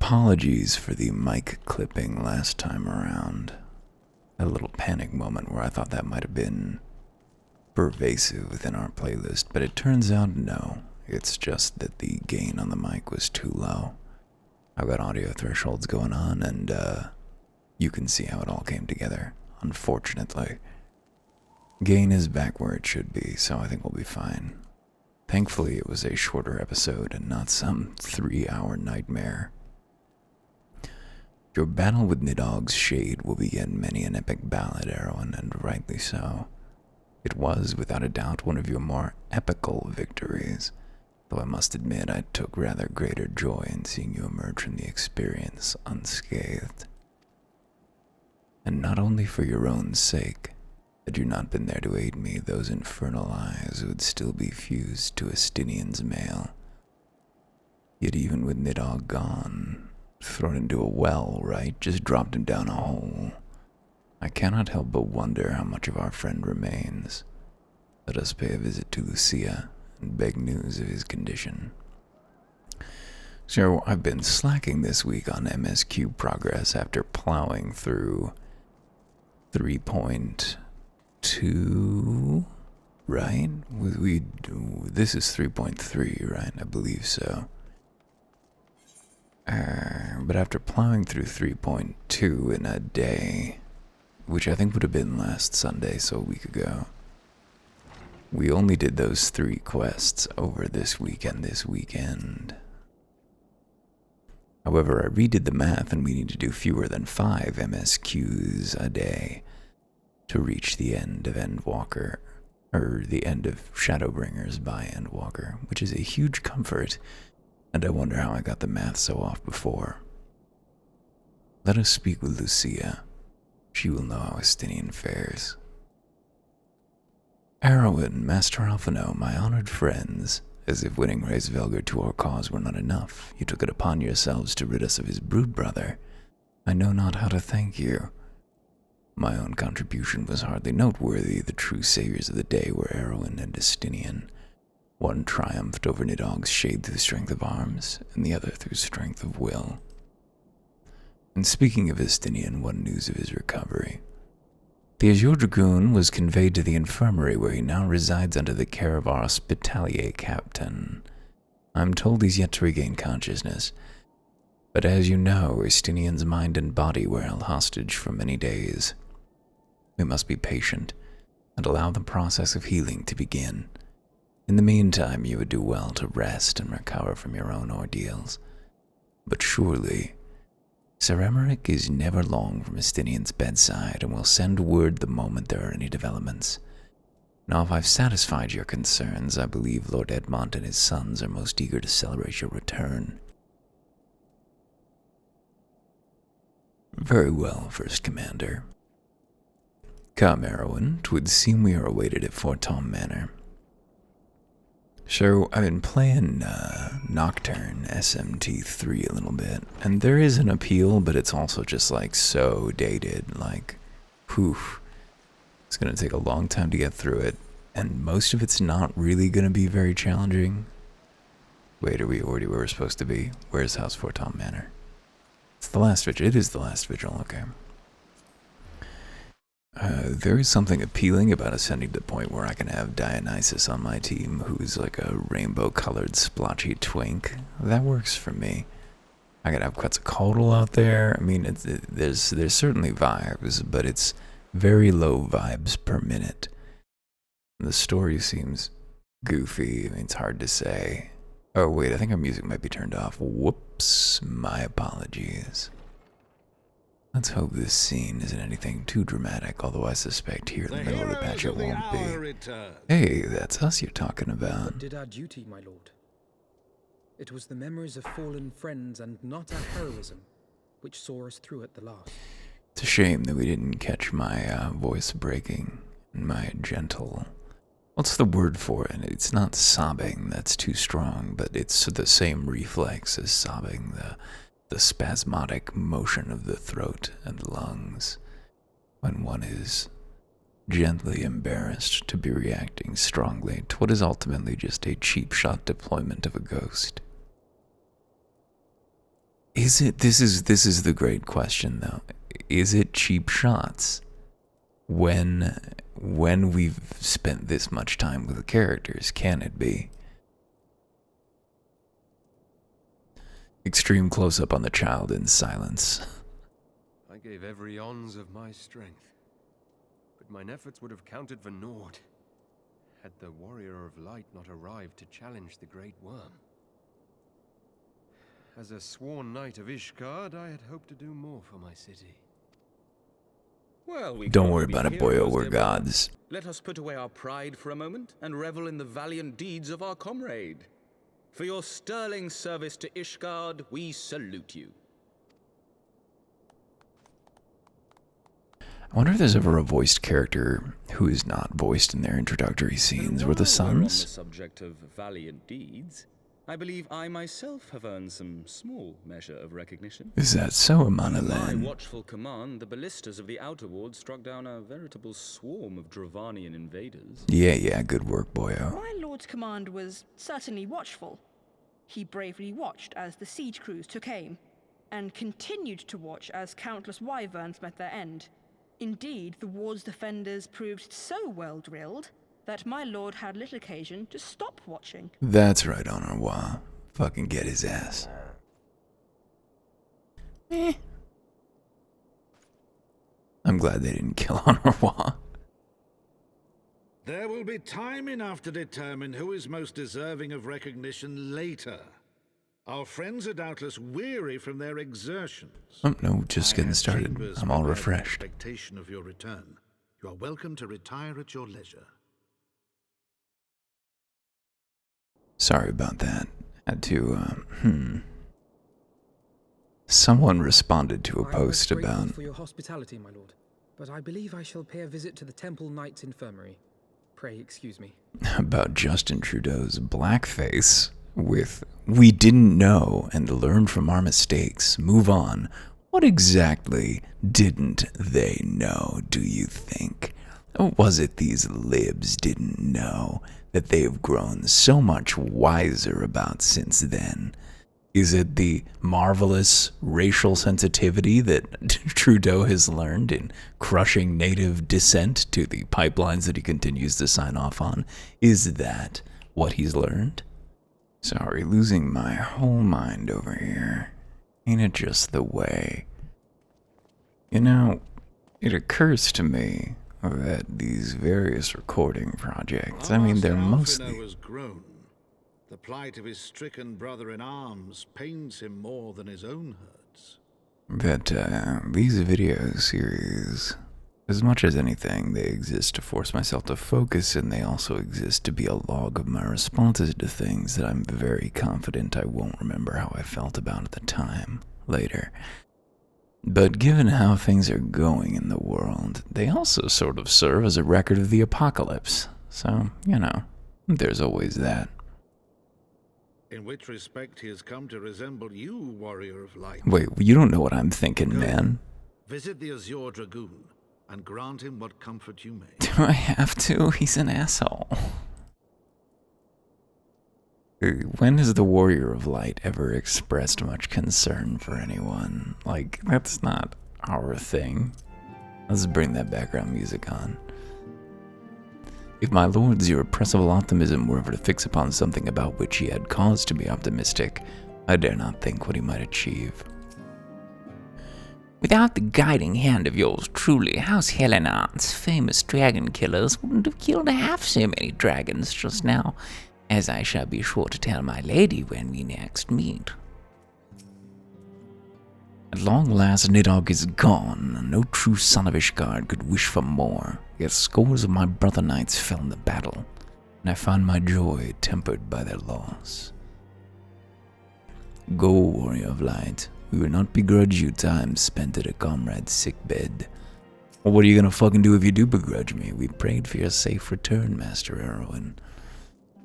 Apologies for the mic clipping last time around. A little panic moment where I thought that might have been pervasive within our playlist, but it turns out no. It's just that the gain on the mic was too low. I've got audio thresholds going on, and you can see how it all came together, unfortunately. Gain is back where it should be, so I think we'll be fine. Thankfully, it was a shorter episode and not some 3-hour nightmare. Your battle with Nidog's shade will begin many an epic ballad, Erwin, and rightly so. It was, without a doubt, one of your more epical victories, though I must admit I took rather greater joy in seeing you emerge from the experience unscathed. And not only for your own sake. Had you not been there to aid me, those infernal eyes would still be fused to Estinian's mail. Yet even with Nidog gone, thrown into a well, right? Just dropped him down a hole. I cannot help but wonder how much of our friend remains. Let us pay a visit to Lucia and beg news of his condition. So I've been slacking this week on MSQ progress after plowing through 3.2, right? This is 3.3, right? I believe so. But after plowing through 3.2 in a day, which I think would have been last Sunday, so a week ago, we only did those 3 quests over this weekend. However, I redid the math and we need to do fewer than 5 MSQs a day to reach the end of Endwalker, or the end of Shadowbringers by Endwalker, which is a huge comfort, and I wonder how I got the math so off before. Let us speak with Lucia. She will know how Estinian fares. Erwin, Master Alphino, my honored friends, as if winning Reisvelger to our cause were not enough, you took it upon yourselves to rid us of his brood brother. I know not how to thank you. My own contribution was hardly noteworthy. The true saviors of the day were Erwin and Estinian. One triumphed over Nidog's shade through strength of arms, and the other through strength of will. And speaking of Estinian, what news of his recovery? The Azure Dragoon was conveyed to the infirmary where he now resides under the care of our hospitalier captain. I'm told he's yet to regain consciousness. But as you know, Estinian's mind and body were held hostage for many days. We must be patient and allow the process of healing to begin. In the meantime, you would do well to rest and recover from your own ordeals. But surely, Sir Emmerich is never long from Estinian's bedside and will send word the moment there are any developments. Now, if I've satisfied your concerns, I believe Lord Edmont and his sons are most eager to celebrate your return. Very well, First Commander. Come, Erwin, 'twould seem we are awaited at Fort Tom Manor. So, I've been playing Nocturne SMT3 a little bit, and there is an appeal, but it's also just like so dated, like, poof. It's gonna take a long time to get through it, and most of it's not really gonna be very challenging. Wait, are we already where we're supposed to be? Where's House Fort Tom Manor? It's the last vigil. It is the last vigil, okay. There is something appealing about ascending to the point where I can have Dionysus on my team, who's like a rainbow-colored splotchy twink. That works for me. I could have Quetzalcoatl out there. I mean, there's certainly vibes, but it's very low vibes per minute. The story seems goofy. I mean, it's hard to say. Oh, wait, I think our music might be turned off. Whoops, my apologies. Let's hope this scene isn't anything too dramatic, although I suspect here in the middle of the patch it won't be. Hey, that's us you're talking about. We did our duty, my lord. It was the memories of fallen friends and not our heroism which saw us through at the last. It's a shame that we didn't catch my voice breaking and my gentle... What's the word for it? It's not sobbing, that's too strong, but it's the same reflex as sobbing, the spasmodic motion of the throat and lungs when one is gently embarrassed to be reacting strongly to what is ultimately just a cheap shot deployment of a ghost. Is it? This is the great question, though. Is it cheap shots when we've spent this much time with the characters? Can it be? Extreme close-up on the child in silence. I gave every ounce of my strength, but mine efforts would have counted for naught had the Warrior of Light not arrived to challenge the Great Worm. As a sworn knight of Ishgard, I had hoped to do more for my city. Well, Don't worry about it, boyo, we're gods. Let us put away our pride for a moment and revel in the valiant deeds of our comrade. For your sterling service to Ishgard, we salute you. I wonder if there's ever a voiced character who is not voiced in their introductory scenes. Were the While we're on the sons? subject of valiant deeds, I believe I myself have earned some small measure of recognition. Is that so, In my Amanalen? watchful command, the ballistas of the Outer Ward struck down a veritable swarm of Dravanian invaders. Yeah, good work, boyo. My lord's command was certainly watchful. He bravely watched as the siege crews took aim, and continued to watch as countless wyverns met their end. Indeed, the ward's defenders proved so well drilled that my lord had little occasion to stop watching. That's right, Honorwa. Fucking get his ass. I'm glad they didn't kill Honorwa. There will be time enough to determine who is most deserving of recognition later. Our friends are doubtless weary from their exertions. Oh, no, just I getting have started. chambers I'm all prepared in refreshed. expectation of your return. You are welcome to retire at your leisure. Sorry about that. Had to, Someone responded to a I am post most grateful about for your hospitality, my lord, but I believe I shall pay a visit to the Temple Knight's Infirmary. Pray excuse me. about Justin Trudeau's blackface with "We didn't know and learned from our mistakes. Move on." What exactly didn't they know, do you think? Or was it these libs didn't know that they've grown so much wiser about since then? Is it the marvelous racial sensitivity that Trudeau has learned in crushing native dissent to the pipelines that he continues to sign off on? Is that what he's learned? Sorry, losing my whole mind over here. Ain't it just the way? You know, it occurs to me that these various recording projects, I mean, they're mostly... has grown. The plight of his stricken brother-in-arms pains him more than his own hurts. that these video series, as much as anything, they exist to force myself to focus, and they also exist to be a log of my responses to things that I'm very confident I won't remember how I felt about at the time later. But given how things are going in the world, they also sort of serve as a record of the apocalypse. So, you know, there's always that. In which respect he has come to resemble you, Warrior of Light. Wait, you don't know what I'm thinking, Go. man. Visit the Azure Dragoon and grant him what comfort you may. Do I have to? He's an asshole. When has the Warrior of Light ever expressed much concern for anyone? Like, that's not our thing. Let's bring that background music on. If my lord's irrepressible optimism were ever to fix upon something about which he had cause to be optimistic, I dare not think what he might achieve. Without the guiding hand of yours truly, House Helenard's famous dragon killers wouldn't have killed half so many dragons just now, as I shall be sure to tell my lady when we next meet. At long last, Nidhogg is gone. No true son of Ishgard could wish for more. Yet scores of my brother knights fell in the battle, and I find my joy tempered by their loss. Go, Warrior of Light. We will not begrudge you time spent at a comrade's sickbed. Or what are you gonna fucking do if you do begrudge me? We prayed for your safe return, Master Erwin.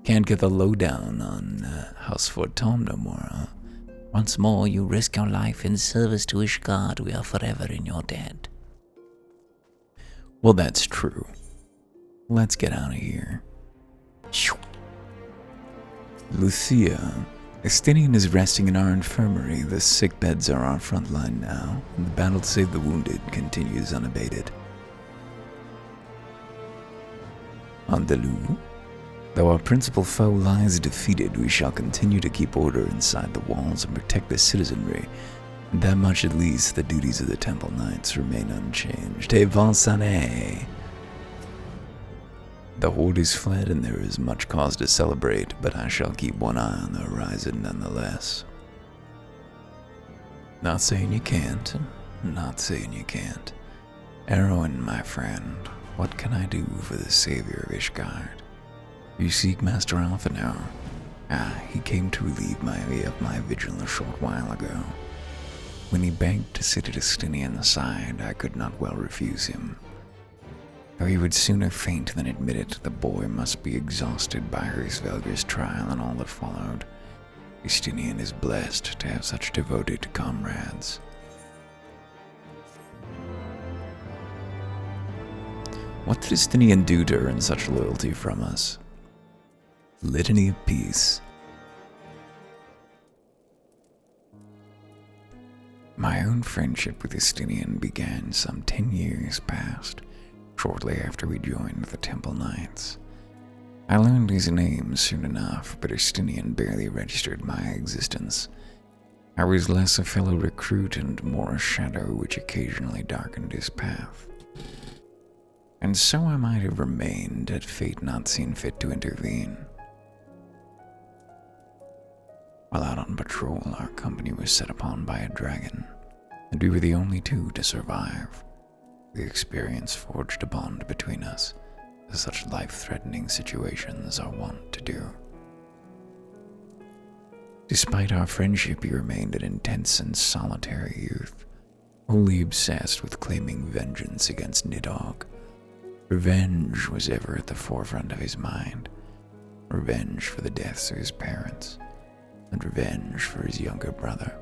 Can't get the lowdown on House Fort Tom no more, huh? Once more, you risk your life in service to Ishgard. We are forever in your debt. Well, that's true. Let's get out of here. Lucia Estinian is resting in our infirmary. The sick beds are our front line now, and the battle to save the wounded continues unabated. Andalou? Though our principal foe lies defeated, we shall continue to keep order inside the walls and protect the citizenry. And that much at least, the duties of the Temple Knights remain unchanged. Et Valsane! The horde is fled and there is much cause to celebrate, but I shall keep one eye on the horizon nonetheless. Not saying you can't, not saying you can't. Erwin, my friend, what can I do for the savior of Ishgard? You seek Master Alphinaur. He came to relieve me of my vigil a short while ago. When he begged to sit at Estinian's side, I could not well refuse him. Though he would sooner faint than admit it, the boy must be exhausted by Hrisvelgr's trial and all that followed. Estinian is blessed to have such devoted comrades. What did Estinian do to earn such loyalty from us? Litany of Peace. My own friendship with Estinian began some 10 years past, shortly after we joined the Temple Knights. I learned his name soon enough, but Estinian barely registered my existence. I was less a fellow recruit and more a shadow which occasionally darkened his path. And so I might have remained had fate not seen fit to intervene. While out on patrol, our company was set upon by a dragon, and we were the only two to survive. The experience forged a bond between us, as such life-threatening situations are wont to do. Despite our friendship, he remained an intense and solitary youth, wholly obsessed with claiming vengeance against Nidhogg. Revenge was ever at the forefront of his mind. Revenge for the deaths of his parents, and revenge for his younger brother.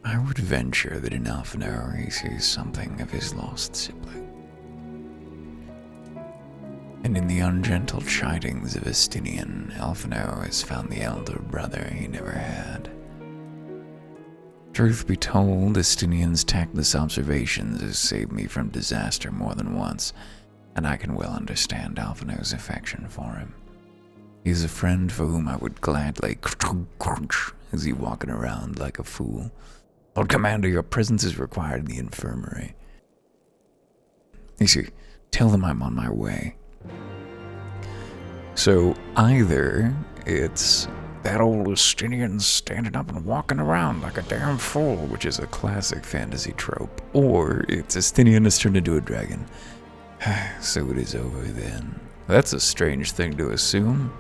I would venture that in Alphinaur he sees something of his lost sibling. And in the ungentle chidings of Estinian, Alphinaur has found the elder brother he never had. Truth be told, Estinian's tactless observations have saved me from disaster more than once, and I can well understand Alphinaur's affection for him. He is a friend for whom I would gladly crunch as he walking around like a fool. Lord Commander, your presence is required in the infirmary. Easy, tell them I'm on my way. So either it's that old Estinian standing up and walking around like a damn fool, which is a classic fantasy trope, or it's Estinian has turned into a dragon. So it is over then. That's a strange thing to assume.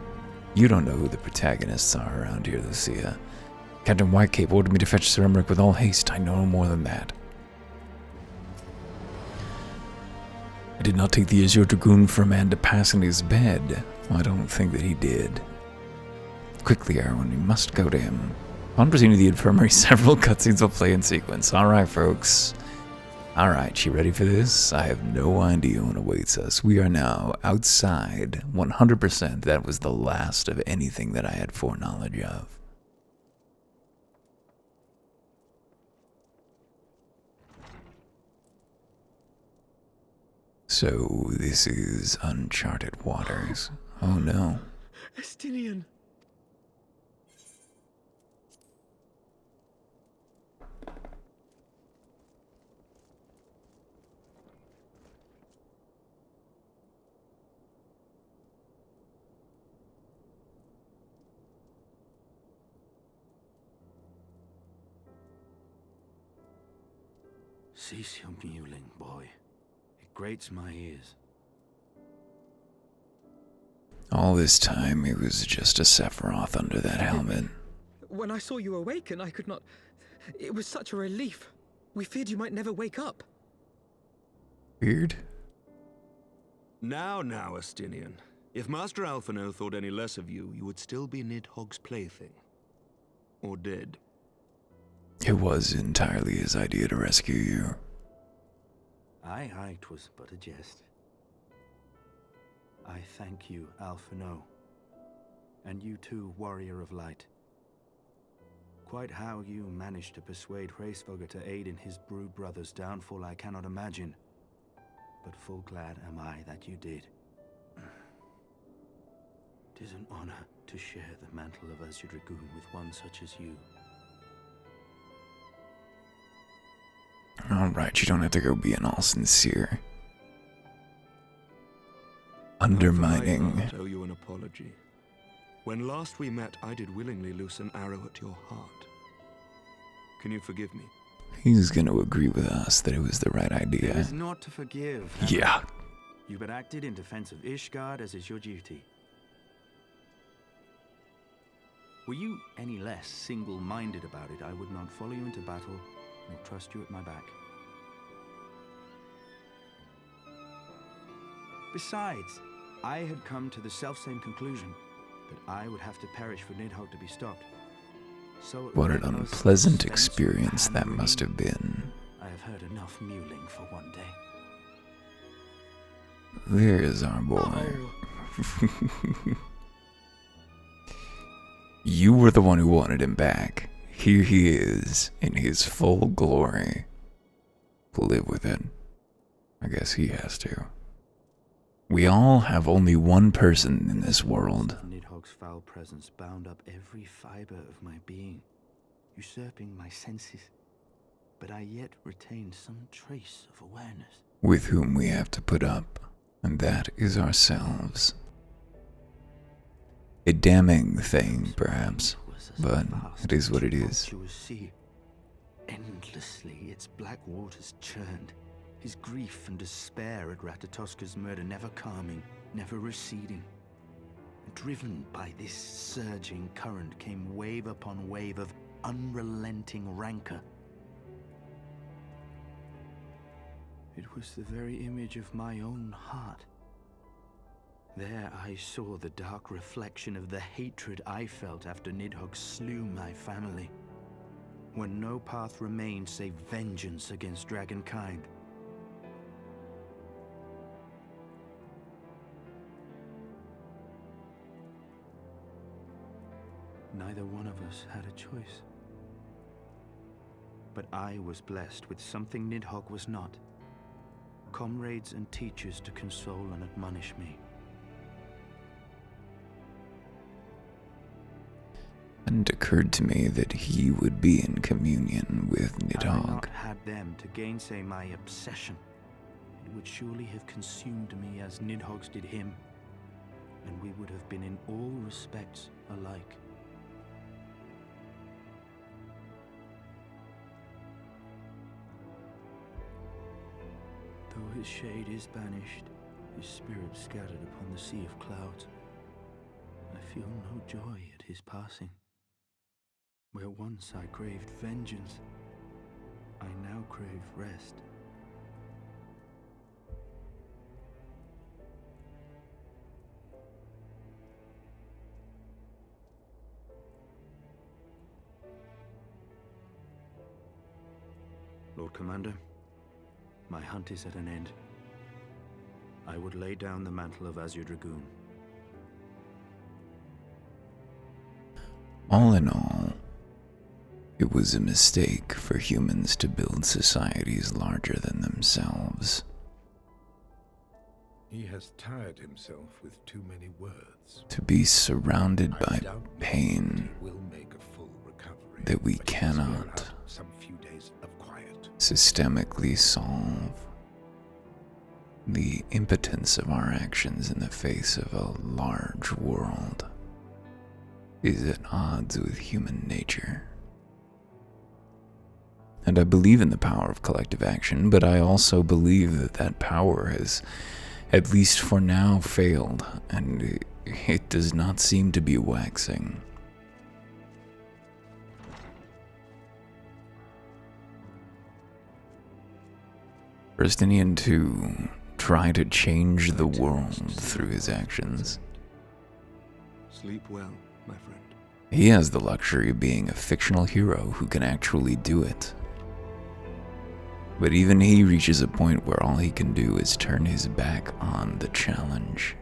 You don't know who the protagonists are around here, Lucia. Captain Whitecape ordered me to fetch Sir Emmerich with all haste. I know no more than that. I did not take the Azure Dragoon for a man to pass in his bed. I don't think that he did. Quickly, Erwin, we must go to him. Upon proceeding to the infirmary, several cutscenes will play in sequence. Alright, folks. Alright, you ready for this? I have no idea what awaits us. We are now outside. 100%. That was the last of anything that I had foreknowledge of. So, this is uncharted waters. Oh no. Estinian. Cease your mewling, boy. It grates my ears. All this time, it was just a Sephiroth under that helmet. When I saw you awaken, I could not... It was such a relief. We feared you might never wake up. Weird? Now, Estinian. If Master Alphinaur thought any less of you, you would still be Nidhogg's plaything. Or dead. It was entirely his idea to rescue you. Aye, 'twas but a jest. I thank you, Alphinaur. And you too, Warrior of Light. Quite how you managed to persuade Hraesvelgr to aid in his brood brother's downfall I cannot imagine. But full glad am I that you did. 'Tis an honor to share the mantle of Azure Dragoon with one such as you. Alright, you don't have to go being all sincere. Undermining. I owe you an apology. When last we met, I did willingly loose an arrow at your heart. Can you forgive me? He's gonna agree with us that it was the right There idea. is naught to forgive. Yeah. You but acted in defense of Ishgard as is your duty. Were you any less single-minded about it, I would not follow you into battle, nor trust you at my back. Besides, I had come to the selfsame conclusion, that I would have to perish for Nidhogg to be stopped. So What an unpleasant experience that must have been. I have heard enough mewling for one day. There's our boy. You were the one who wanted him back. Here he is, in his full glory. Live with it. I guess he has to. We all have only one person in this world. Nidhogg's foul presence bound up every fiber of my being, usurping my senses, but I yet retained some trace of awareness. With whom we have to put up, and that is ourselves. A damning thing, perhaps, but it is what it is. Sea. Endlessly, its black waters churned, his grief and despair at Ratatoska's murder never calming, never receding. Driven by this surging current came wave upon wave of unrelenting rancor. It was the very image of my own heart. There I saw the dark reflection of the hatred I felt after Nidhogg slew my family, when no path remained save vengeance against dragonkind. Neither one of us had a choice. But I was blessed with something Nidhogg was not. Comrades and teachers to console and admonish me. And it occurred to me that he would be in communion with Had I Nidhogg. not had them to gainsay my obsession, it would surely have consumed me as Nidhogg's did him, and we would have been in all respects alike. Though his shade is banished, his spirit scattered upon the sea of clouds, I feel no joy at his passing. Where once I craved vengeance, I now crave rest. Lord Commander, my hunt is at an end. I would lay down the mantle of Azure Dragoon. All in all, it was a mistake for humans to build societies larger than themselves. He has tired himself with too many words. To be surrounded by pain He will make a full recovery, that we but he must bear cannot out some few days of quiet. systemically solve. The impotence of our actions in the face of a large world is at odds with human nature. And I believe in the power of collective action, but I also believe that that power has, at least for now, failed, and it does not seem to be waxing. For Justinian to try to change the world through his actions, Sleep well, my friend. he has the luxury of being a fictional hero who can actually do it. But even he reaches a point where all he can do is turn his back on the challenge.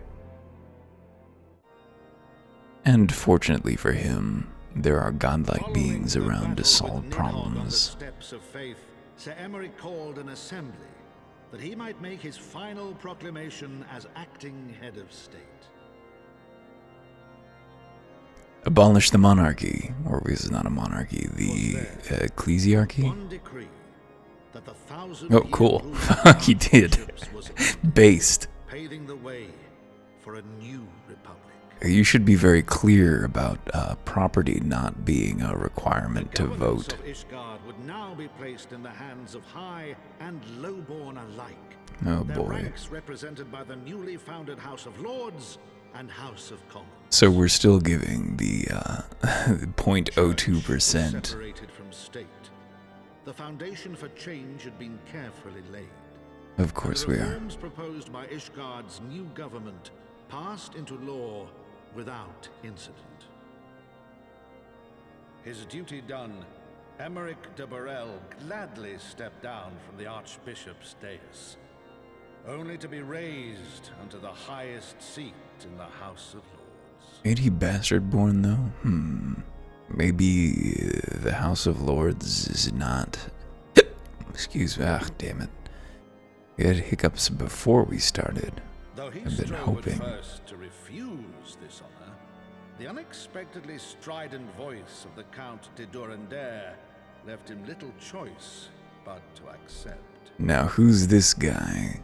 And fortunately for him, there are godlike Following beings the around to battle solve with Nidhogg on the problems. steps of faith, Sir Emeric called an assembly that he might make his final proclamation as acting head of state. Abolish the monarchy, or this is not a monarchy, the ecclesiarchy? One decree that the Oh, cool. He did. Based. paving the way for a new republic. You should be very clear about property not being a requirement to vote. The governance of Ishgard would now be placed in the hands of high and lowborn alike. Oh Their boy. ranks represented by the newly founded House of Lords and House of Commons. So we're still giving the 0.02%. Separated from state. The foundation for change had been carefully laid. Of course we The are. reforms proposed by Ishgard's new government passed into law without incident. His duty done, Emeric de Burrell gladly stepped down from the Archbishop's dais, only to be raised unto the highest seat in the House of Lords. Ain't he bastard born though? Maybe the House of Lords is not. Excuse me. Ah, damn it. We had hiccups before we started. Though he I've been strove hoping. at first to refuse this honor, the unexpectedly strident voice of the Count de Durandare left him little choice but to accept. Now, who's this guy?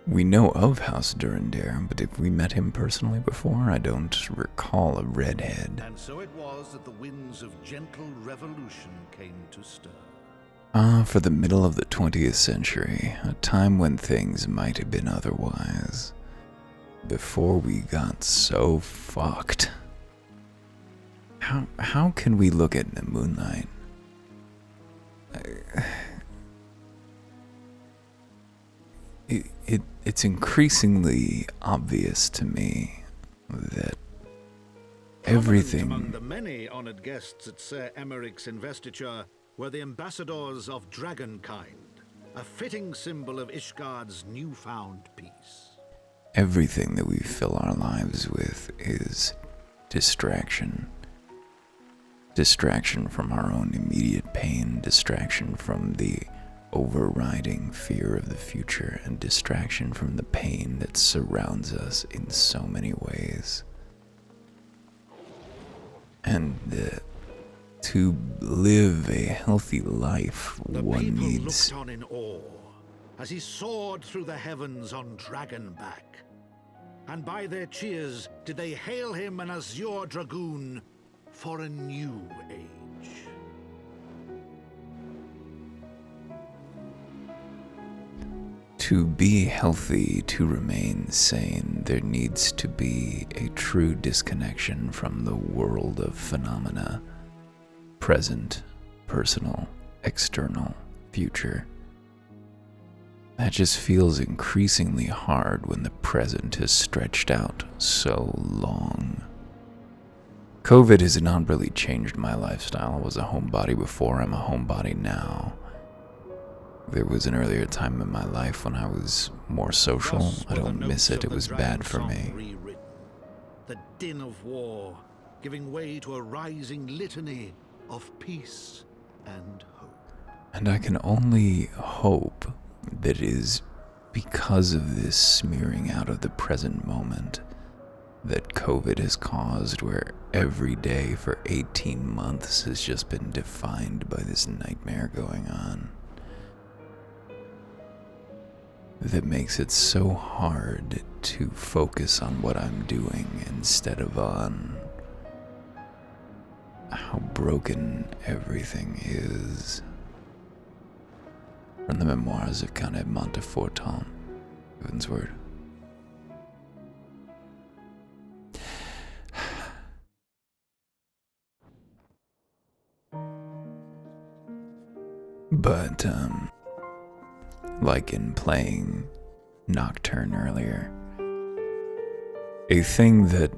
We know of House Durandare, but have we met him personally before? I don't recall a redhead. And so it was that the winds of gentle revolution came to stir. Ah, for the middle of the 20th century, a time when things might have been otherwise. Before we got so fucked. How can we look at the moonlight? It's increasingly obvious to me that everything. Among the many honored guests at Sir Emeric's investiture were the ambassadors of Dragonkind, a fitting symbol of Ishgard's newfound peace. Everything that we fill our lives with is distraction. Distraction from our own immediate pain, distraction from the overriding fear of the future, and distraction from the pain that surrounds us in so many ways. And to live a healthy life, The one people needs... looked on in awe as he soared through the heavens on Dragonback. And by their cheers did they hail him an azure dragoon for a new age. To be healthy, to remain sane, there needs to be a true disconnection from the world of phenomena. Present, personal, external, future. That just feels increasingly hard when the present has stretched out so long. COVID has not really changed my lifestyle. I was a homebody before, I'm a homebody now. There was an earlier time in my life when I was more social. Thus I were the don't notes miss it, of it the was dragon bad for song me. rewritten. The din of war, giving way to a rising litany of peace and hope. And I can only hope that it is because of this smearing out of the present moment that COVID has caused, where every day for 18 months has just been defined by this nightmare going on. That makes it so hard to focus on what I'm doing instead of on how broken everything is. From the memoirs of Count de Monteforton, Heaven's Word. But, like in playing Nocturne earlier, a thing that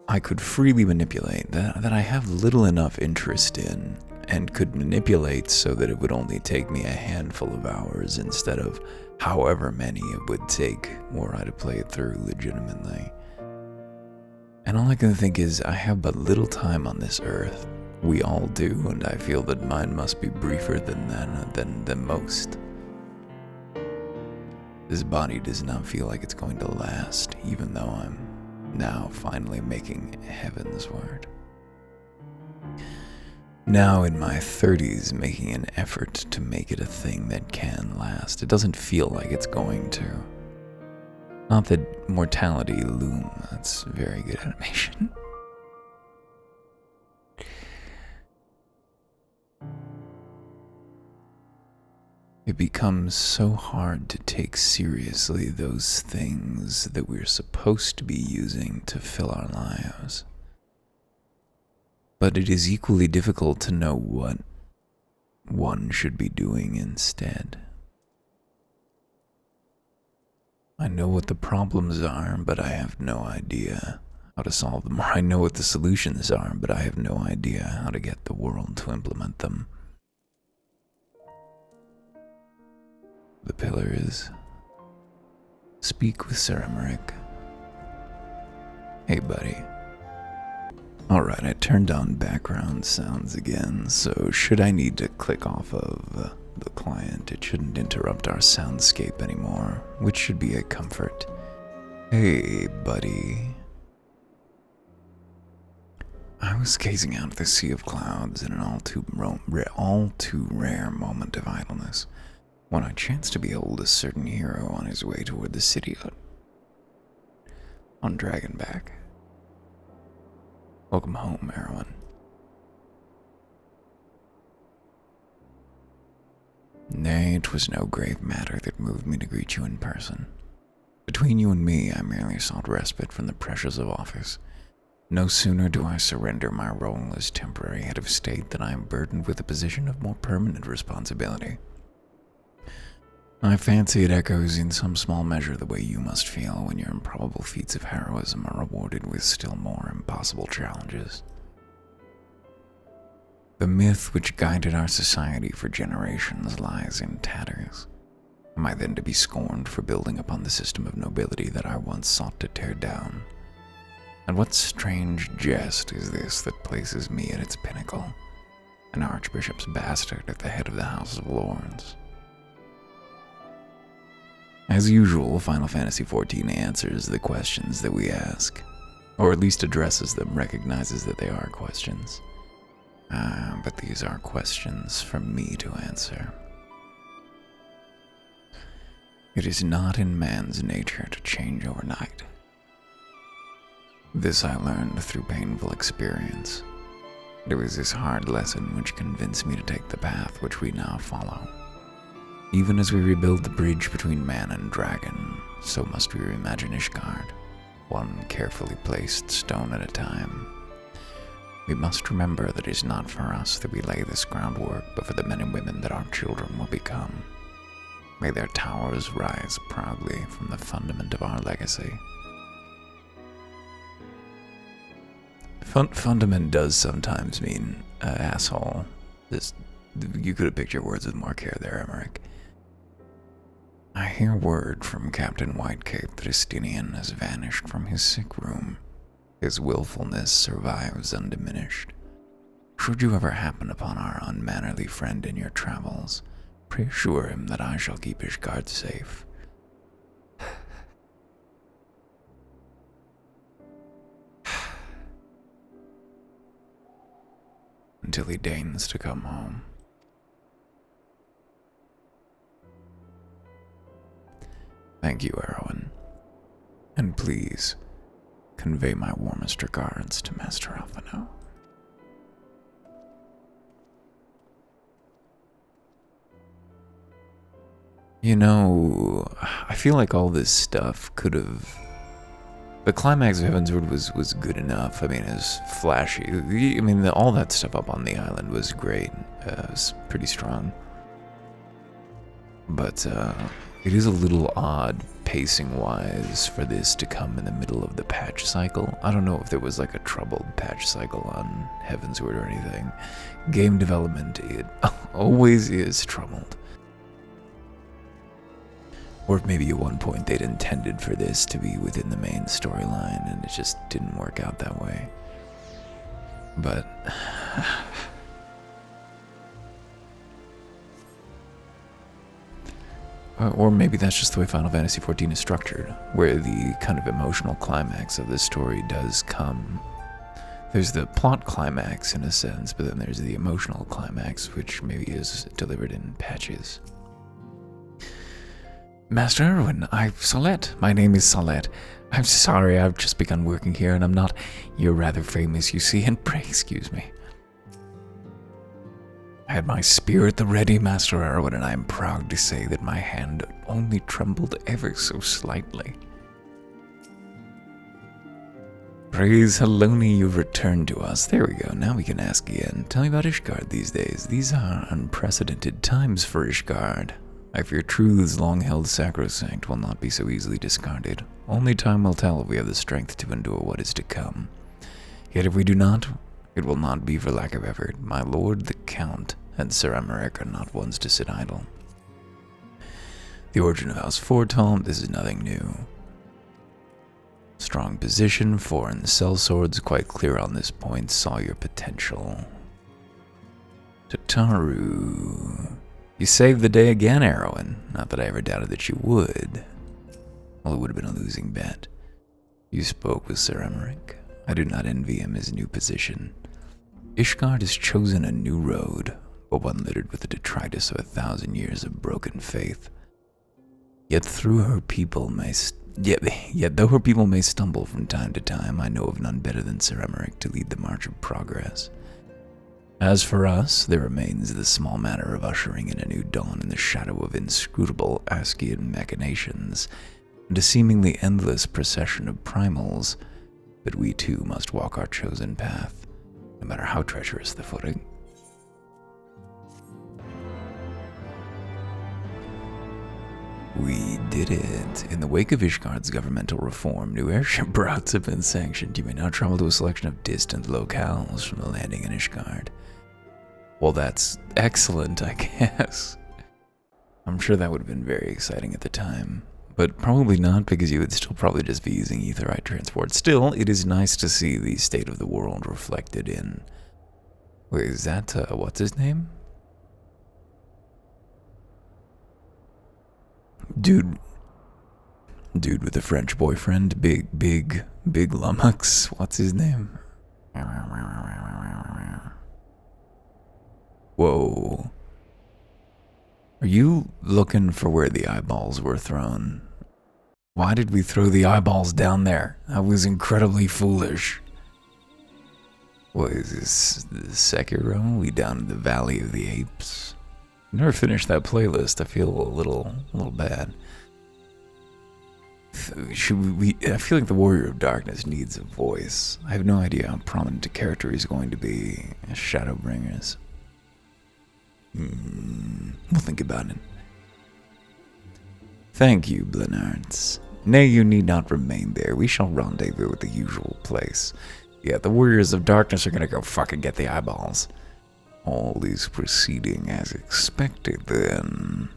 I could freely manipulate, that I have little enough interest in, and could manipulate so that it would only take me a handful of hours instead of however many it would take were I to play it through legitimately, And all I can think is, I have but little time on this earth. We all do, and I feel that mine must be briefer than most. This body does not feel like it's going to last, even though I'm now finally making heaven's word. Now in my 30s, making an effort to make it a thing that can last. It doesn't feel like it's going to. Not that mortality loom, that's very good animation. It becomes so hard to take seriously those things that we're supposed to be using to fill our lives. But it is equally difficult to know what one should be doing instead. I know what the problems are, but I have no idea how to solve them. Or I know what the solutions are, but I have no idea how to get the world to implement them. The pillar is speak with Sir Emmerich. Hey, buddy. Alright, I turned on background sounds again, so should I need to click off of the client, it shouldn't interrupt our soundscape anymore, which should be a comfort. Hey, buddy. I was gazing out at the sea of clouds in an all too rare moment of idleness, when I chanced to behold a certain hero on his way toward the city on Dragonback. Welcome home, Erwin. Nay, 'twas no grave matter that moved me to greet you in person. Between you and me, I merely sought respite from the pressures of office. No sooner do I surrender my role as temporary head of state than I am burdened with a position of more permanent responsibility. I fancy it echoes in some small measure the way you must feel when your improbable feats of heroism are rewarded with still more impossible challenges. The myth which guided our society for generations lies in tatters. Am I then to be scorned for building upon the system of nobility that I once sought to tear down? And what strange jest is this that places me at its pinnacle, an archbishop's bastard at the head of the House of Lords? As usual, Final Fantasy XIV answers the questions that we ask, or at least addresses them, recognizes that they are questions. But these are questions for me to answer. It is not in man's nature to change overnight. This I learned through painful experience. It was this hard lesson which convinced me to take the path which we now follow. Even as we rebuild the bridge between man and dragon, so must we reimagine Ishgard, one carefully placed stone at a time. We must remember that it is not for us that we lay this groundwork, but for the men and women that our children will become. May their towers rise proudly from the fundament of our legacy. Fundament does sometimes mean asshole. You could have picked your words with more care there, Emmerich. I hear word from Captain Whitecape that Estinian has vanished from his sick room. His willfulness survives undiminished. Should you ever happen upon our unmannerly friend in your travels, pray assure him that I shall keep Ishgard safe. Until he deigns to come home. Thank you, Erwin. And please, convey my warmest regards to Master Alphino. You know, I feel like all this stuff could have... The climax of Heavensward was good enough. I mean, it was flashy. I mean, all that stuff up on the island was great. It was pretty strong. But it is a little odd, pacing-wise, for this to come in the middle of the patch cycle. I don't know if there was like a troubled patch cycle on Heavensward or anything. Game development, it always is troubled. Or maybe at one point they'd intended for this to be within the main storyline and it just didn't work out that way. But or maybe that's just the way Final Fantasy XIV is structured, where the kind of emotional climax of the story does come. There's the plot climax in a sense, but then there's the emotional climax, which maybe is delivered in patches. Master Erwin, Solette. My name is Solette. I'm sorry, I've just begun working here and I'm not. You're rather famous, you see, and pray excuse me. I had my spear at the ready, Master Erwin, and I am proud to say that my hand only trembled ever so slightly. Praise Haloni, you've returned to us. There we go, now we can ask again. Tell me about Ishgard these days. These are unprecedented times for Ishgard. I fear truths long held sacrosanct will not be so easily discarded. Only time will tell if we have the strength to endure what is to come. Yet if we do not, it will not be for lack of effort. My lord the Count and Sir Emmerich are not ones to sit idle. The origin of House Fortall, this is nothing new. Strong position, foreign sellswords, quite clear on this point, saw your potential. Tataru. You saved the day again, Erwin. Not that I ever doubted that you would. Well, it would have been a losing bet. You spoke with Sir Emmerich. I do not envy him his new position. Ishgard has chosen a new road, but one littered with the detritus of 1,000 years of broken faith. Yet though her people may stumble from time to time, I know of none better than Sir Emmerich to lead the march of progress. As for us, there remains the small matter of ushering in a new dawn in the shadow of inscrutable Ascian machinations, and a seemingly endless procession of primals, but we too must walk our chosen path, no matter how treacherous the footing. We did it. In the wake of Ishgard's governmental reform, new airship routes have been sanctioned. You may now travel to a selection of distant locales from the landing in Ishgard. Well, that's excellent, I guess. I'm sure that would have been very exciting at the time, but probably not because you would still probably just be using Aetheryte transport. Still, it is nice to see the state of the world reflected in... Wait, is that, what's his name? Dude with a French boyfriend, big lummox. What's his name? Whoa. Are you looking for where the eyeballs were thrown? Why did we throw the eyeballs down there? That was incredibly foolish. What is this? Sekiro? We down in the Valley of the Apes? Never finished that playlist. I feel a little bad. Should we? I feel like the Warrior of Darkness needs a voice. I have no idea how prominent a character he's going to be as Shadowbringers. We'll think about it. Thank you, Blenards. Nay, you need not remain there. We shall rendezvous at the usual place. Yeah, the Warriors of Darkness are gonna go fucking get the eyeballs. All is proceeding as expected, then.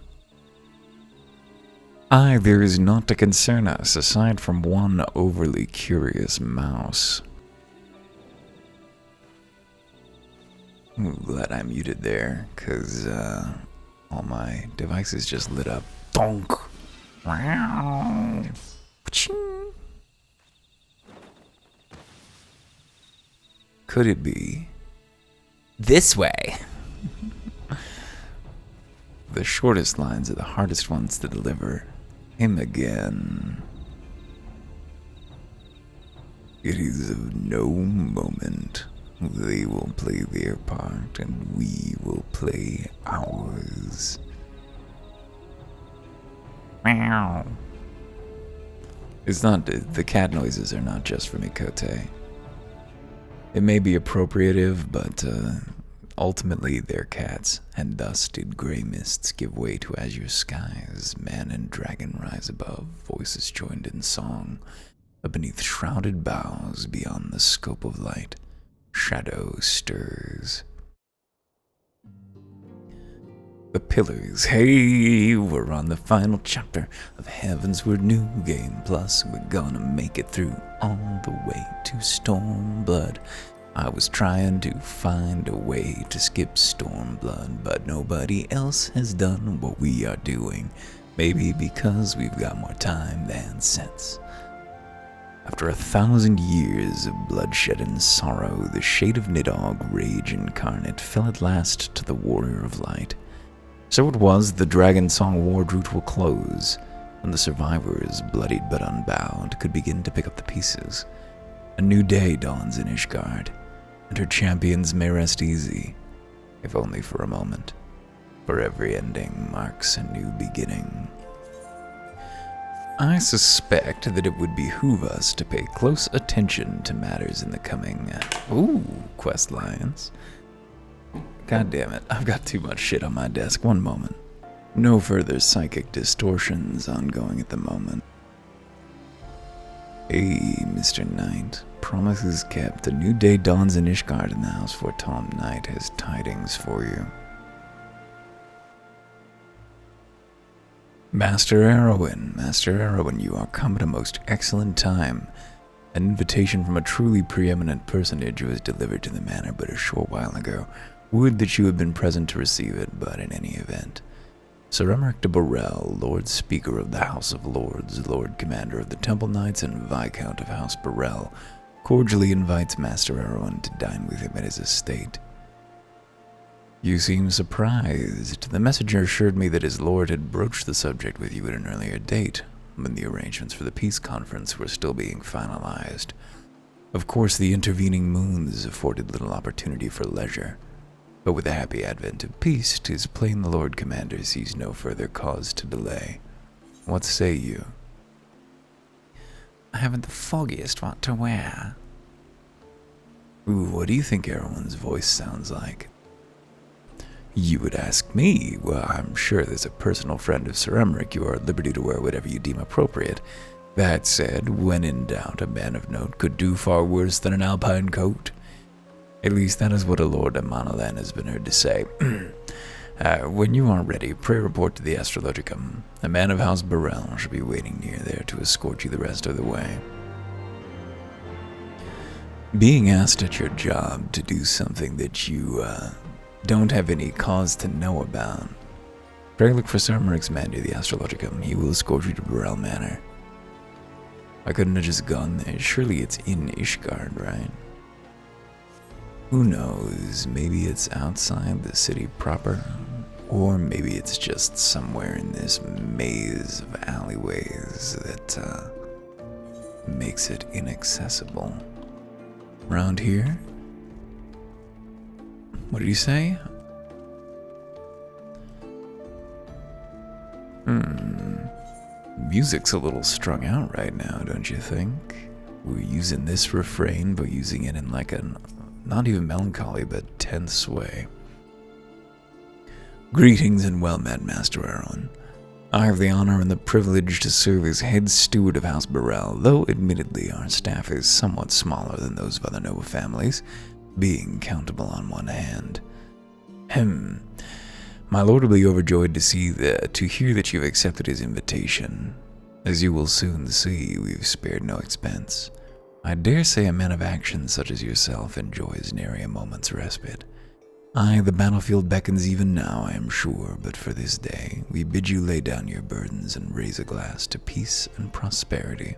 Aye, there is naught to concern us, aside from one overly curious mouse. I'm glad I muted there, because all my devices just lit up. Donk! Wow! Could it be? This way! The shortest lines are the hardest ones to deliver. Him again. It is of no moment. They will play their part, and we will play ours. Meow. It's not, the cat noises are not just for Mikote. It may be appropriative, but ultimately they're cats, and thus did grey mists give way to azure skies. Man and dragon rise above, voices joined in song. Beneath shrouded boughs, beyond the scope of light, shadow stirs. The pillars. Hey, we're on the final chapter of Heavensward New Game Plus. We're gonna make it through all the way to Stormblood. I was trying to find a way to skip Stormblood, but nobody else has done what we are doing. Maybe because we've got more time than sense. After 1,000 years of bloodshed and sorrow, the Shade of Nidhogg, Rage Incarnate, fell at last to the Warrior of Light. So it was the Dragon Song War drew to a close, and the survivors, bloodied but unbound, could begin to pick up the pieces. A new day dawns in Ishgard, and her champions may rest easy, if only for a moment, for every ending marks a new beginning. I suspect that it would behoove us to pay close attention to matters in the coming, quest lines. God damn it, I've got too much shit on my desk. One moment. No further psychic distortions ongoing at the moment. Hey, Mr. Knight. Promises kept. A new day dawns in Ishgard, and the House Fortom Knight has tidings for you. Master Erwin, you are come at a most excellent time. An invitation from a truly preeminent personage was delivered to the manor but a short while ago. Would that you had been present to receive it, but in any event. Sir Emmerich de Burrell, Lord Speaker of the House of Lords, Lord Commander of the Temple Knights, and Viscount of House Burrell, cordially invites Master Erwin to dine with him at his estate. You seem surprised. The messenger assured me that his lord had broached the subject with you at an earlier date, when the arrangements for the peace conference were still being finalized. Of course, the intervening moons afforded little opportunity for leisure, but with the happy advent of peace, 'tis plain the Lord Commander sees no further cause to delay. What say you? I haven't the foggiest what to wear. Ooh, what do you think Erwin's voice sounds like? You would ask me. Well, I'm sure as a personal friend of Sir Emmerich, you are at liberty to wear whatever you deem appropriate. That said, when in doubt, a man of note could do far worse than an alpine coat. At least that is what a Lord of Monolan has been heard to say. When you are ready, pray report to the Astrologicum. A man of House Burrell shall be waiting near there to escort you the rest of the way. Being asked at your job to do something that you, don't have any cause to know about, pray look for Sir Emmerich's man near the Astrologicum. He will escort you to Burrell Manor. I couldn't have just gone there. Surely it's in Ishgard, right? Who knows? Maybe it's outside the city proper, or maybe it's just somewhere in this maze of alleyways that makes it inaccessible. Around here? What did you say? Music's a little strung out right now, don't you think? We're using this refrain, but using it in like a not even melancholy, but tense way. Greetings and well met, Master Erwin. I have the honor and the privilege to serve as head steward of House Burrell, though admittedly our staff is somewhat smaller than those of other noble families, being countable on one hand. My lord will be overjoyed to hear that you've accepted his invitation. As you will soon see, we've spared no expense. I dare say a man of action such as yourself enjoys nary a moment's respite. Aye, the battlefield beckons even now, I am sure, but for this day, we bid you lay down your burdens and raise a glass to peace and prosperity.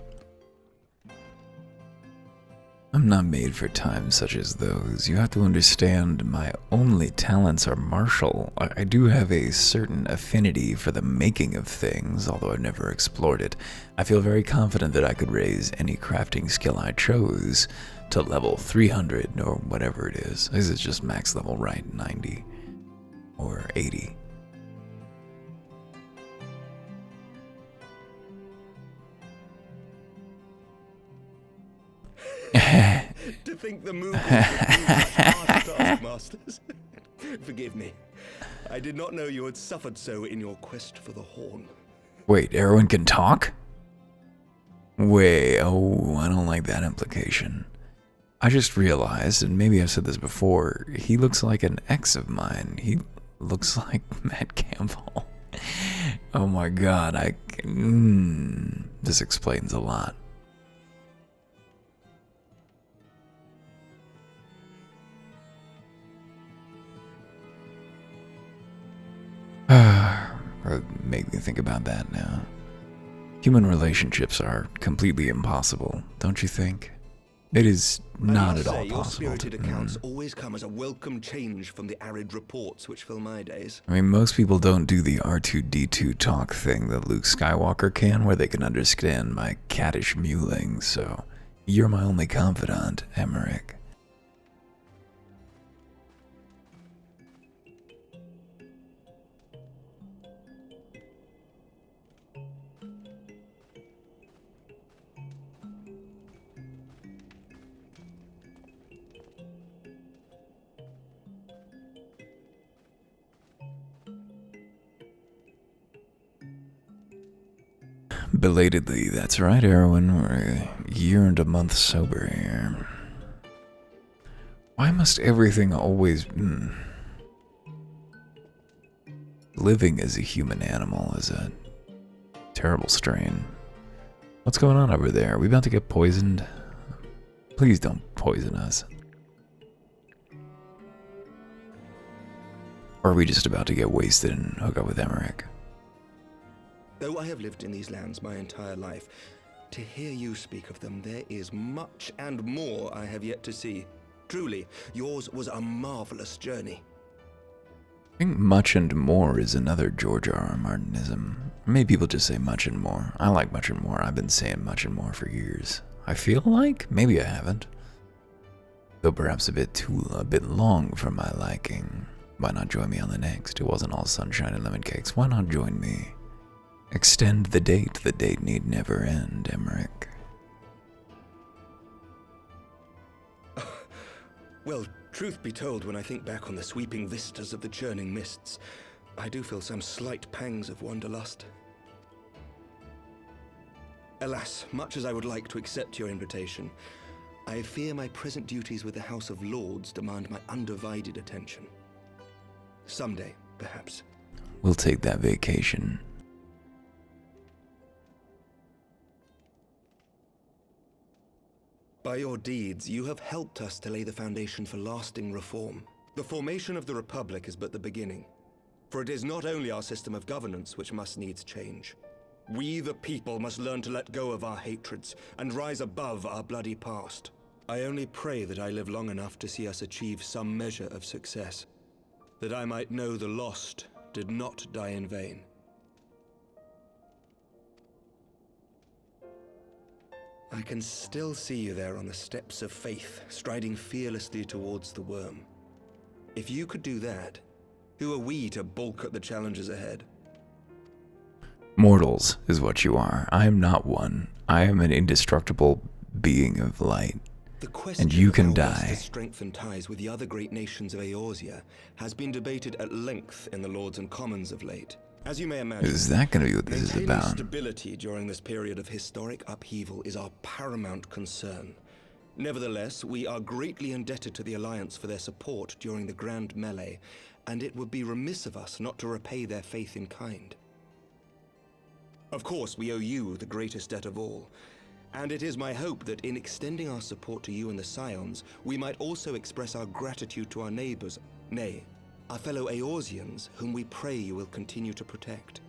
I'm not made for times such as those. You have to understand my only talents are martial. I do have a certain affinity for the making of things, although I've never explored it. I feel very confident that I could raise any crafting skill I chose to level 300 or whatever it is. This is just max level, right? 90 or 80. To think the movie taskmasters. Forgive me. I did not know you had suffered so in your quest for the horn. Wait, Erwin can talk? Wait, oh, I don't like that implication. I just realized, and maybe I've said this before, he looks like an ex of mine. He looks like Matt Campbell. Oh my god, this explains a lot. Make me think about that now. Human relationships are completely impossible, don't you think? It is not at all your possible spirited to... accounts always come as a welcome change from the arid reports which fill my days. I mean, most people don't do the R2-D2 talk thing that Luke Skywalker can, where they can understand my cattish mewling, so you're my only confidant, Emmerich. Belatedly, that's right, Erwin. We're a year and a month sober here. Why must everything always... Living as a human animal is a terrible strain. What's going on over there? Are we about to get poisoned? Please don't poison us. Or are we just about to get wasted and hook up with Emmerich? Though I have lived in these lands my entire life, to hear you speak of them, there is much and more I have yet to see. Truly, yours was a marvelous journey. I think much and more is another George R.R. Martinism. Maybe people just say much and more. I like much and more. I've been saying much and more for years. I feel like? Maybe I haven't. Though perhaps a bit long for my liking. Why not join me on the next? It wasn't all sunshine and lemon cakes. Why not join me? Extend the date. The date need never end, Emmerich. Well, truth be told, when I think back on the sweeping vistas of the churning mists, I do feel some slight pangs of wanderlust. Alas, much as I would like to accept your invitation, I fear my present duties with the House of Lords demand my undivided attention. Someday, perhaps. We'll take that vacation. By your deeds, you have helped us to lay the foundation for lasting reform. The formation of the Republic is but the beginning. For it is not only our system of governance which must needs change. We, the people, must learn to let go of our hatreds and rise above our bloody past. I only pray that I live long enough to see us achieve some measure of success. That I might know the lost did not die in vain. I can still see you there on the steps of faith, striding fearlessly towards the worm. If you could do that, who are we to balk at the challenges ahead? Mortals is what you are. I am not one. I am an indestructible being of light. The question And you of can how best die. to strengthen ties with the other great nations of Eorzea has been debated at length in the Lords and Commons of late. As you may imagine, Is that going to be what this is maintaining about? stability during this period of historic upheaval is our paramount concern. Nevertheless, we are greatly indebted to the Alliance for their support during the Grand Melee, and it would be remiss of us not to repay their faith in kind. Of course, we owe you the greatest debt of all, and it is my hope that in extending our support to you and the Scions, we might also express our gratitude to our neighbors, nay, our fellow Eorzeans, whom we pray you will continue to protect.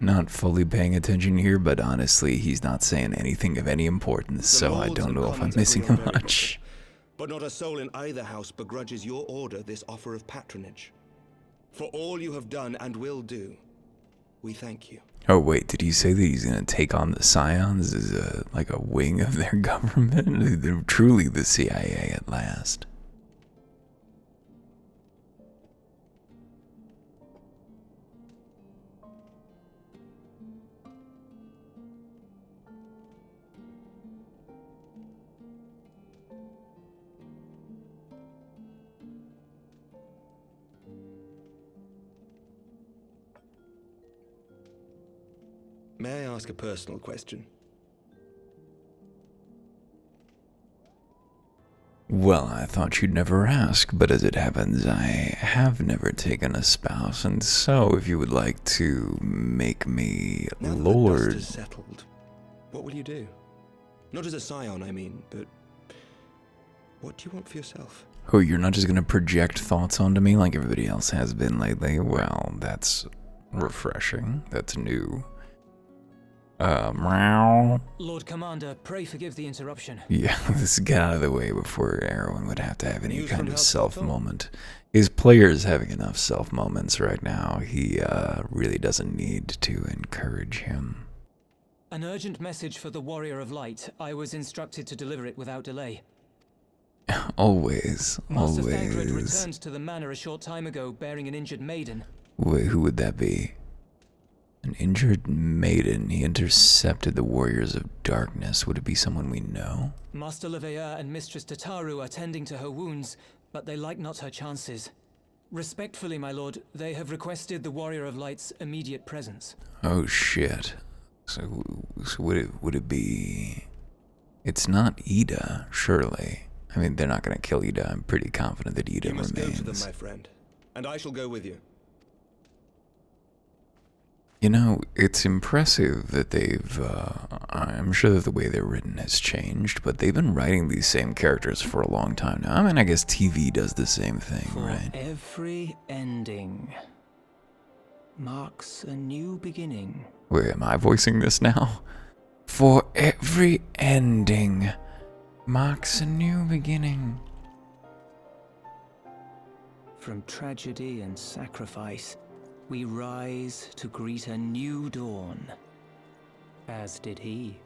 Not fully paying attention here, but honestly, he's not saying anything of any importance, so I don't know if I'm missing much. But not a soul in either house begrudges your order this offer of patronage. For all you have done and will do, we thank you. Oh wait, did he say that he's gonna take on the Scions as like a wing of their government? They're truly the CIA at last. May I ask a personal question? Well, I thought you'd never ask, but as it happens, I have never taken a spouse, and so if you would like to make me Now that lord... the dust has settled, what will you do? Not as a scion, I mean, but what do you want for yourself? Oh, you're not just gonna project thoughts onto me like everybody else has been lately? Well, that's refreshing. That's new. Meow. Lord Commander, pray forgive the interruption. Yeah, let's get out of the way before Erwin would have to have any News kind from of House self Falcon? moment. His player's having enough self moments right now. He really doesn't need to encourage him. An urgent message for the Warrior of Light. I was instructed to deliver it without delay. Always, Master Thancred always. returned to the manor a short time ago, bearing an injured maiden. Wait, who would that be? An injured maiden. He intercepted the Warriors of Darkness. Would it be someone we know? Master Leveilleur and Mistress Tataru are tending to her wounds, but they like not her chances. Respectfully, my lord, they have requested the Warrior of Light's immediate presence. Oh shit. So would it be... It's not Ida, surely. I mean, they're not going to kill Ida. I'm pretty confident that Ida You must remains. go to them, my friend, and I shall go with you. You know, it's impressive that they've, I'm sure that the way they're written has changed, but they've been writing these same characters for a long time now. I mean, I guess TV does the same thing, For right? every ending marks a new beginning. Wait, am I voicing this now? For every ending marks a new beginning. From tragedy and sacrifice, we rise to greet a new dawn, as did he.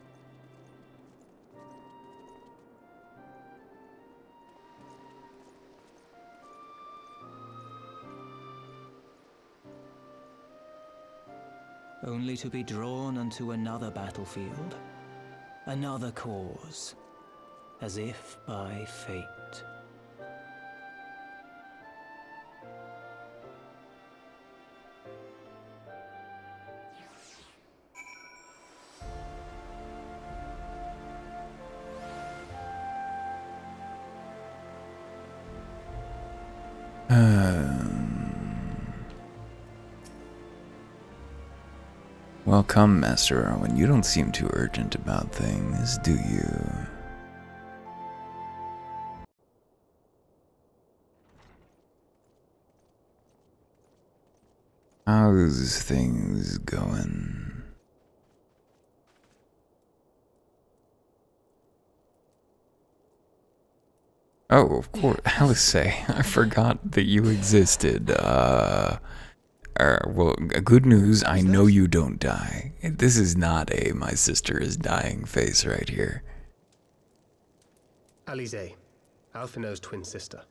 Only to be drawn unto another battlefield, another cause, as if by fate. Well, come, Master Erwin. You don't seem too urgent about things, do you? How's things going? Oh, of course. Alice, I forgot that you existed. Well, good news, I know you don't die. This is not a my sister is dying face right here. Alize, Alphino's twin sister.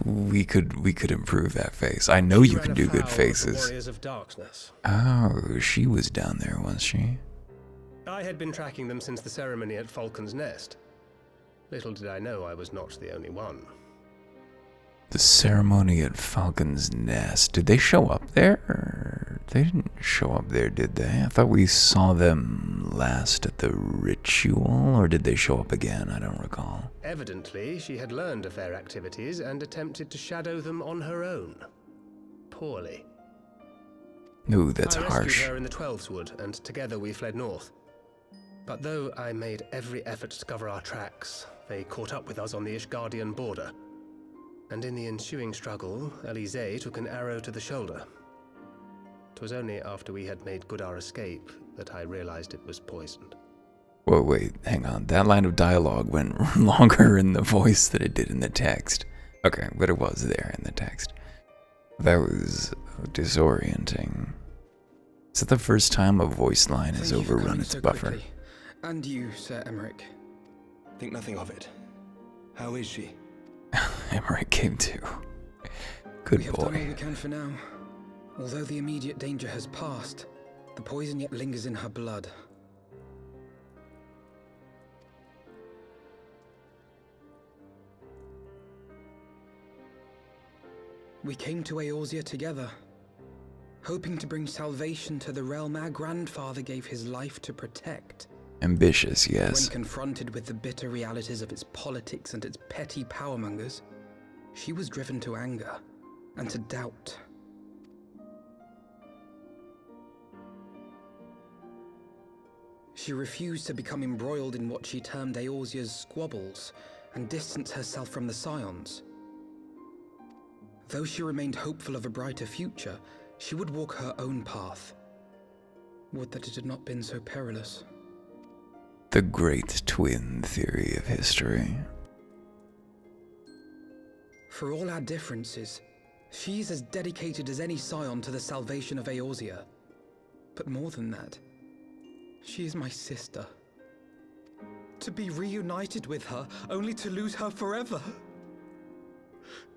we could improve that face. I know you can do good faces. Warriors of Darkness. Oh, she was down there, was she? I had been tracking them since the ceremony at Falcon's Nest. Little did I know I was not the only one. The ceremony at Falcon's Nest. Did they show up there? They didn't show up there, did they? I thought we saw them last at the ritual, or did they show up again? I don't recall. Evidently, she had learned of their activities and attempted to shadow them on her own. Poorly. Ooh, that's I harsh. rescued her in the Twelves Wood, and together we fled north. But though I made every effort to cover our tracks, they caught up with us on the Ishgardian border. And in the ensuing struggle, Alize took an arrow to the shoulder. It was only after we had made good our escape that I realized it was poisoned. Whoa, wait, hang on. That line of dialogue went longer in the voice than it did in the text. Okay, but it was there in the text. That was disorienting. Is it the first time a voice line has Thank you for overrun coming its so buffer? quickly. And you, Sir Emmerich. Think nothing of it. How is she? Emmerich came too. Good We have done all boy. we can for now. Although the immediate danger has passed, the poison yet lingers in her blood. We came to Eorzea together, hoping to bring salvation to the realm our grandfather gave his life to protect. Ambitious, When yes. confronted with the bitter realities of its politics and its petty powermongers, she was driven to anger and to doubt. She refused to become embroiled in what she termed Eorzea's squabbles and distance herself from the Scions. Though she remained hopeful of a brighter future, she would walk her own path. Would that it had not been so perilous. The great twin theory of history. For all our differences, she's as dedicated as any Scion to the salvation of Eorzea. But more than that, she is my sister. To be reunited with her, only to lose her forever.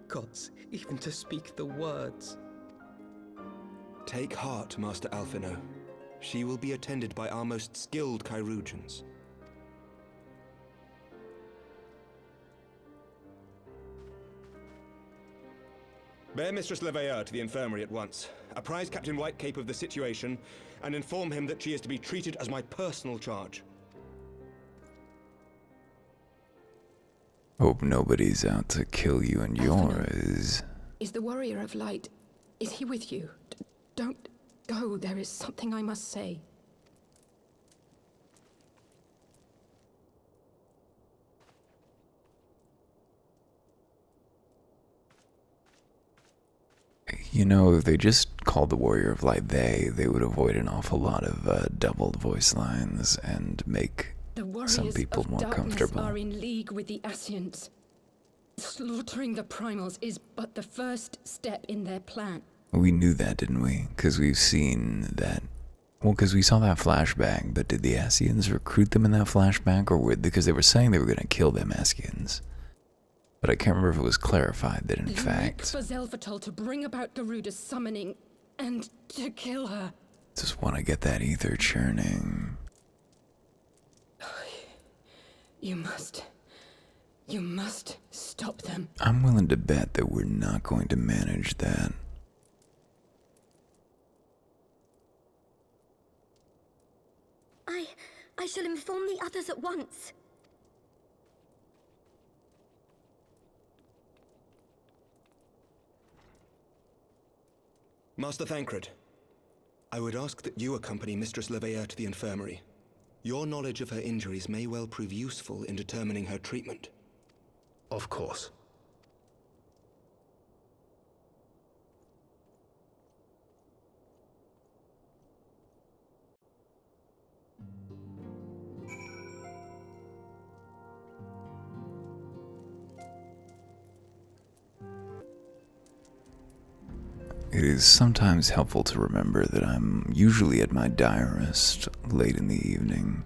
Gods, even to speak the words. Take heart, Master Alphino. She will be attended by our most skilled chirurgeons. Bear Mistress Leveilleur to the infirmary at once. Apprise Captain Whitecape of the situation, and inform him that she is to be treated as my personal charge. Hope nobody's out to kill you and yours. Is the Warrior of Light... is he with you? Don't go, there is something I must say. You know, if they just called the Warrior of Light they would avoid an awful lot of doubled voice lines and make some people more comfortable. Are in league with the Ascians. Slaughtering the Primals is but the first step in their plan. We knew that, didn't we? Because we've seen that. Well, because we saw that flashback, but did the Ascians recruit them in that flashback, or because they were saying they were going to kill them Ascians? But I can't remember if it was clarified that in fact... for Zelvatol to bring about Garuda's summoning, and to kill her. Just want to get that ether churning. You must stop them. I'm willing to bet that we're not going to manage that. I shall inform the others at once. Master Thancred, I would ask that you accompany Mistress Leveilleur to the infirmary. Your knowledge of her injuries may well prove useful in determining her treatment. Of course. It is sometimes helpful to remember that I'm usually at my direst late in the evening,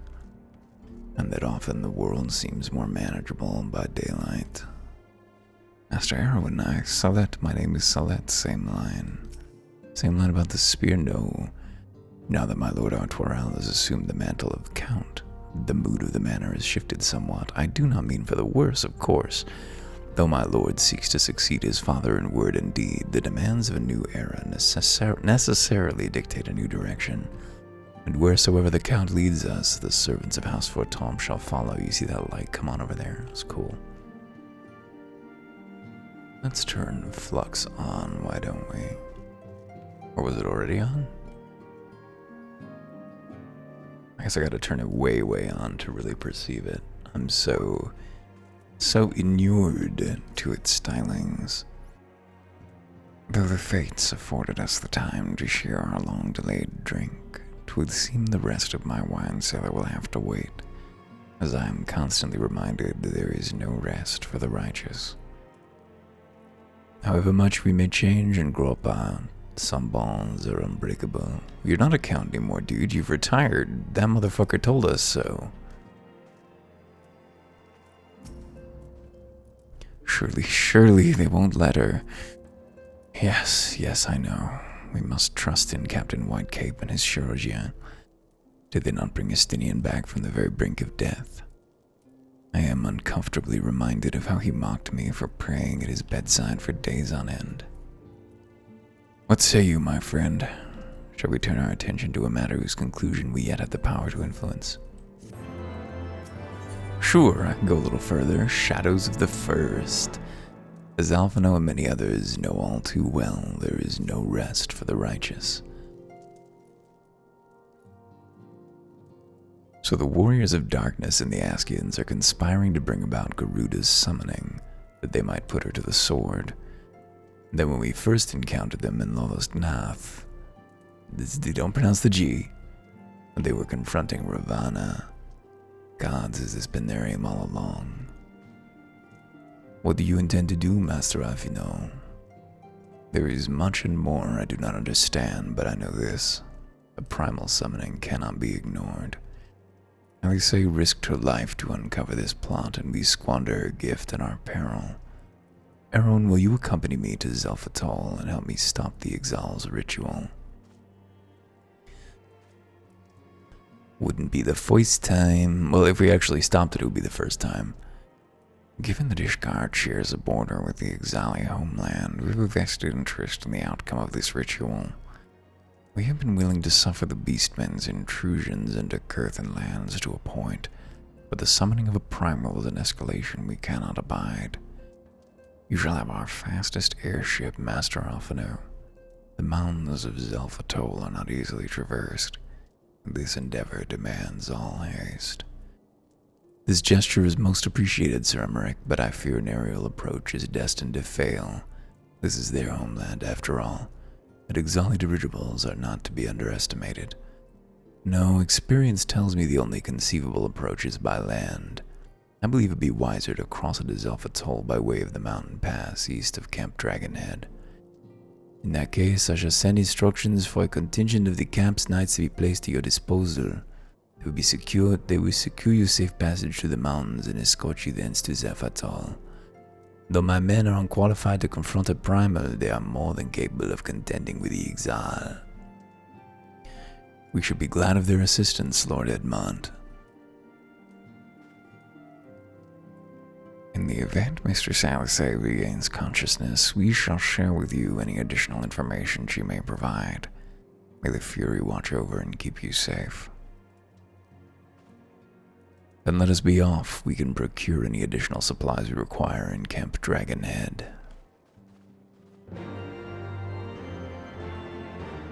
and that often the world seems more manageable by daylight. Master Arrow and I, Salette, my name is Salette, same line. Same line about the spear, no. Now that my Lord Artoirel has assumed the mantle of Count, the mood of the manor has shifted somewhat. I do not mean for the worse, of course. Though my lord seeks to succeed his father in word and deed, the demands of a new era necessarily dictate a new direction. And wheresoever the Count leads us, the servants of House Fortom shall follow. You see that light come on over there? It's cool. Let's turn Flux on, why don't we? Or was it already on? I guess I gotta turn it way, way on to really perceive it. I'm so inured to its stylings. Though the fates afforded us the time to share our long-delayed drink, 'twould seem the rest of my wine cellar will have to wait, as I am constantly reminded that there is no rest for the righteous. However much we may change and grow apart, some bonds are unbreakable. You're not a count anymore, dude. You've retired. That motherfucker told us so. Surely they won't let her. Yes, I know. We must trust in Captain Whitecape and his chirurgien. Did they not bring Estinian back from the very brink of death? I am uncomfortably reminded of how he mocked me for praying at his bedside for days on end. What say you, my friend? Shall we turn our attention to a matter whose conclusion we yet have the power to influence? Sure, I can go a little further. Shadows of the First. As Alphino and many others know all too well, there is no rest for the righteous. So the warriors of darkness and the Askians are conspiring to bring about Garuda's summoning, that they might put her to the sword. Then when we first encountered them in Lolos Nath, they don't pronounce the G, they were confronting Ravana. Gods, has this been their aim all along? What do you intend to do, Master Alphino? There is much and more I do not understand, but I know this. A primal summoning cannot be ignored. Alisa risked her life to uncover this plot, and we squander her gift at our peril. Erron, will you accompany me to Zelphatol and help me stop the Exal's ritual? Wouldn't be the first time. Well, if we actually stopped it would be the first time. Given that Ishgard shares a border with the Exali homeland, we have a vested interest in the outcome of this ritual. We have been willing to suffer the Beastmen's intrusions into Kurthan lands to a point, but the summoning of a primal is an escalation we cannot abide. You shall have our fastest airship, Master Alphino. The mountains of Zelphatol are not easily traversed. This endeavor demands all haste. This gesture is most appreciated, Sir Emmerich, but I fear an aerial approach is destined to fail. This is their homeland, after all. But Exali dirigibles are not to be underestimated. No, experience tells me the only conceivable approach is by land. I believe it'd be wiser to cross it to Zelphatol by way of the mountain pass east of Camp Dragonhead. In that case, I shall send instructions for a contingent of the camp's knights to be placed to your disposal. They will secure you safe passage to the mountains and escort you thence to Zelphatol. Though my men are unqualified to confront a primal, they are more than capable of contending with the Exile. We should be glad of their assistance, Lord Edmond. In the event Mistress Alice regains consciousness, we shall share with you any additional information she may provide. May the Fury watch over and keep you safe. Then let us be off. We can procure any additional supplies we require in Camp Dragonhead.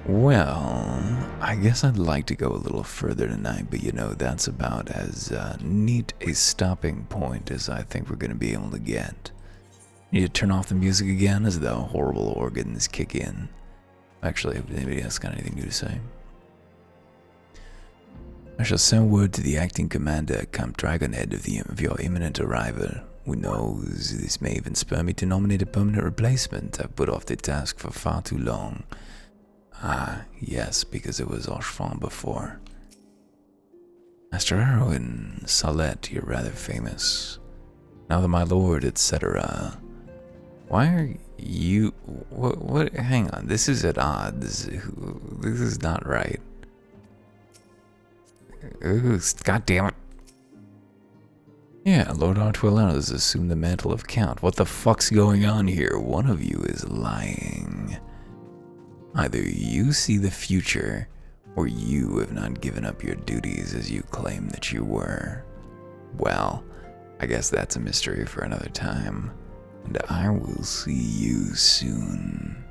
Well, I guess I'd like to go a little further tonight, but you know, that's about as neat a stopping point as I think we're going to be able to get. Need to turn off the music again as the horrible organs kick in. Actually, if anybody else got anything new to say. I shall send word to the acting commander at Camp Dragonhead of your imminent arrival. Who knows, this may even spur me to nominate a permanent replacement. I've put off the task for far too long. Ah, yes, because it was Oshfon before. Master Arrow and Salette, you're rather famous. Now that my lord, etc. Why are you... What? Hang on, this is at odds. This is not right. Ooh, God damn it. Yeah, Lord Artwell has assumed the mantle of Count. What the fuck's going on here? One of you is lying. Either you see the future, or you have not given up your duties as you claim that you were. Well, I guess that's a mystery for another time, and I will see you soon.